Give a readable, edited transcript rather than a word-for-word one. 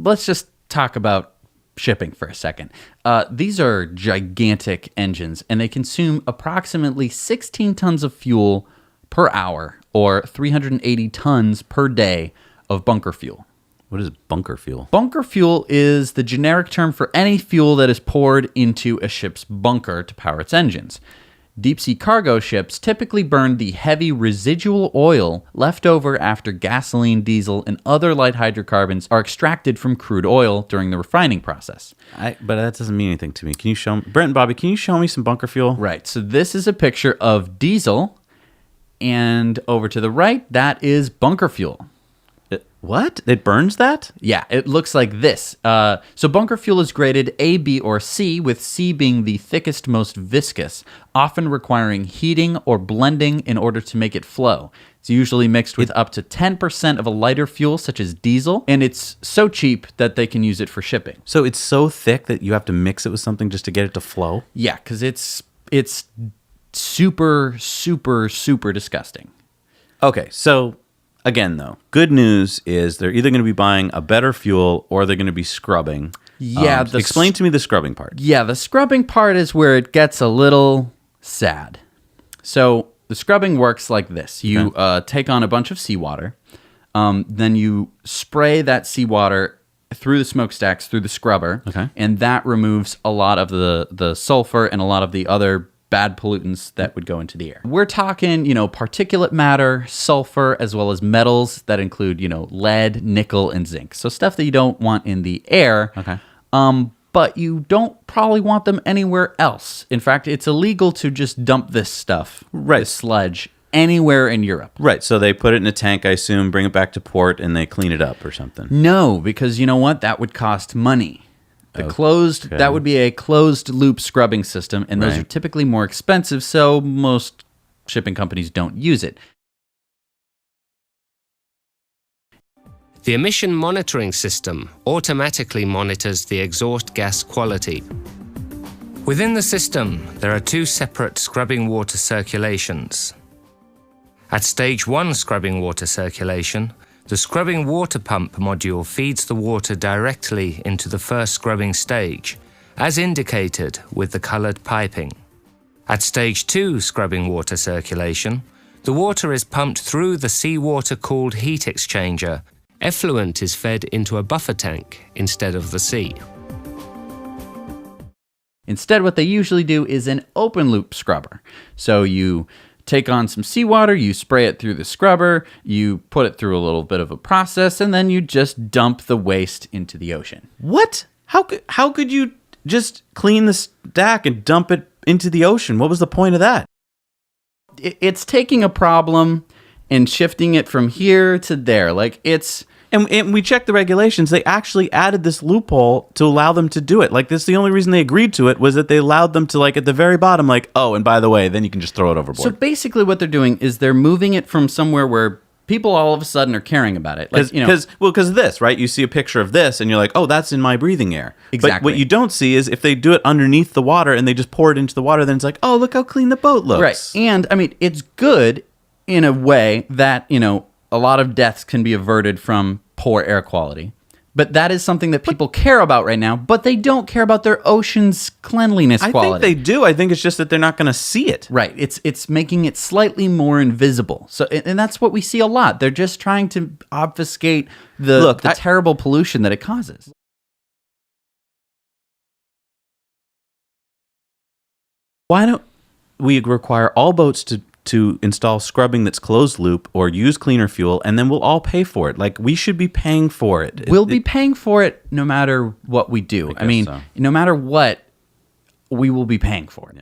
let's just talk about shipping for a second. These are gigantic engines, and they consume approximately 16 tons of fuel per hour, or 380 tons per day of bunker fuel. What is bunker fuel? Bunker fuel is the generic term for any fuel that is poured into a ship's bunker to power its engines. Deep-sea cargo ships typically burn the heavy residual oil left over after gasoline, diesel, and other light hydrocarbons are extracted from crude oil during the refining process. But that doesn't mean anything to me. Can you show me, Brent and Bobby, can you show me some bunker fuel? Right, so this is a picture of diesel, and over to the right, that is bunker fuel. What? It burns that? Yeah, it looks like this. So bunker fuel is graded A, B, or C, with C being the thickest, most viscous, often requiring heating or blending in order to make it flow. It's usually mixed with up to 10% of a lighter fuel, such as diesel, and it's so cheap that they can use it for shipping. So it's so thick that you have to mix it with something just to get it to flow? Yeah, because it's super, super, super disgusting. Okay, so... Again, though, good news is they're either going to be buying a better fuel or they're going to be scrubbing. Yeah. Explain to me the scrubbing part. Yeah, the scrubbing part is where it gets a little sad. So the scrubbing works like this. You take on a bunch of seawater. Then you spray that seawater through the smokestacks, through the scrubber. Okay. And that removes a lot of the sulfur and a lot of the other bad pollutants that would go into the air. We're talking, particulate matter, sulfur, as well as metals that include, lead, nickel, and zinc. So stuff that you don't want in the air. Okay. But you don't probably want them anywhere else. In fact, it's illegal to just dump this stuff, this sludge, anywhere in Europe. Right. So they put it in a tank, I assume, bring it back to port, and they clean it up or something. No, because you know what? That would cost money. That would be a closed loop scrubbing system, and those are typically more expensive, so most shipping companies don't use it. The emission monitoring system automatically monitors the exhaust gas quality. Within the system, there are two separate scrubbing water circulations. At stage 1 scrubbing water circulation, the scrubbing water pump module feeds the water directly into the first scrubbing stage, as indicated with the colored piping. At stage 2 scrubbing water circulation, the water is pumped through the seawater-cooled heat exchanger. Effluent is fed into a buffer tank instead of the sea. Instead, what they usually do is an open loop scrubber. So you take on some seawater, you spray it through the scrubber, you put it through a little bit of a process, and then you just dump the waste into the ocean. What? How could you just clean the stack and dump it into the ocean? What was the point of that? It's taking a problem and shifting it from here to there. And we checked the regulations. They actually added this loophole to allow them to do it. The only reason they agreed to it was that they allowed them to, at the very bottom, oh, and by the way, then you can just throw it overboard. So basically what they're doing is they're moving it from somewhere where people all of a sudden are caring about it. Because of this, right? You see a picture of this, and you're like, oh, that's in my breathing air. Exactly. But what you don't see is if they do it underneath the water and they just pour it into the water, then it's like, oh, look how clean the boat looks. Right. And, it's good in a way that, a lot of deaths can be averted from poor air quality. But that is something that people care about right now, but they don't care about their ocean's cleanliness quality. I think they do. I think it's just that they're not going to see it. Right. It's making it slightly more invisible. So, and that's what we see a lot. They're just trying to obfuscate the terrible pollution that it causes. Why don't we require all boats to install scrubbing that's closed loop or use cleaner fuel, and then we'll all pay for it? We should be paying for it. We'll be paying for it no matter what we do. No matter what, we will be paying for it.